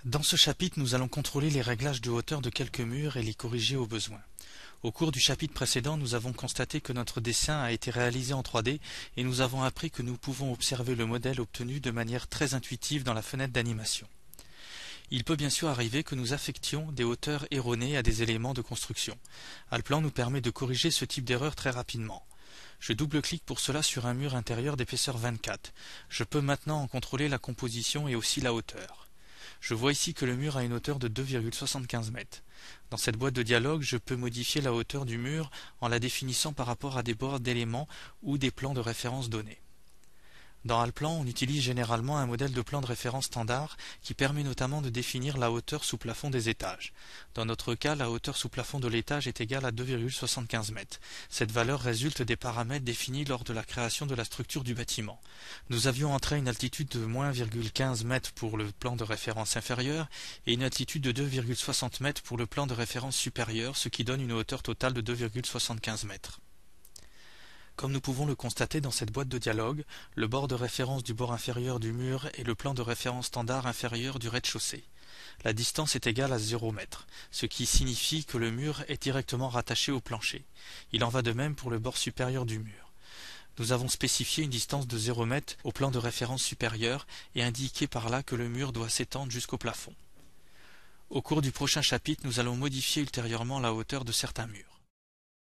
Dans ce chapitre, nous allons contrôler les réglages de hauteur de quelques murs et les corriger au besoin. Au cours du chapitre précédent, nous avons constaté que notre dessin a été réalisé en 3D et nous avons appris que nous pouvons observer le modèle obtenu de manière très intuitive dans la fenêtre d'animation. Il peut bien sûr arriver que nous affections des hauteurs erronées à des éléments de construction. Alplan nous permet de corriger ce type d'erreur très rapidement. Je double-clique pour cela sur un mur intérieur d'épaisseur 24. Je peux maintenant en contrôler la composition et aussi la hauteur. Je vois ici que le mur a une hauteur de 2,75 mètres. Dans cette boîte de dialogue, je peux modifier la hauteur du mur en la définissant par rapport à des bords d'éléments ou des plans de référence donnés. Dans Alplan, on utilise généralement un modèle de plan de référence standard qui permet notamment de définir la hauteur sous plafond des étages. Dans notre cas, la hauteur sous plafond de l'étage est égale à 2,75 mètres. Cette valeur résulte des paramètres définis lors de la création de la structure du bâtiment. Nous avions entré une altitude de -1,15 mètres pour le plan de référence inférieur et une altitude de 2,60 mètres pour le plan de référence supérieur, ce qui donne une hauteur totale de 2,75 mètres. Comme nous pouvons le constater dans cette boîte de dialogue, le bord de référence du bord inférieur du mur est le plan de référence standard inférieur du rez-de-chaussée. La distance est égale à 0 m, ce qui signifie que le mur est directement rattaché au plancher. Il en va de même pour le bord supérieur du mur. Nous avons spécifié une distance de 0 m au plan de référence supérieur et indiqué par là que le mur doit s'étendre jusqu'au plafond. Au cours du prochain chapitre, nous allons modifier ultérieurement la hauteur de certains murs.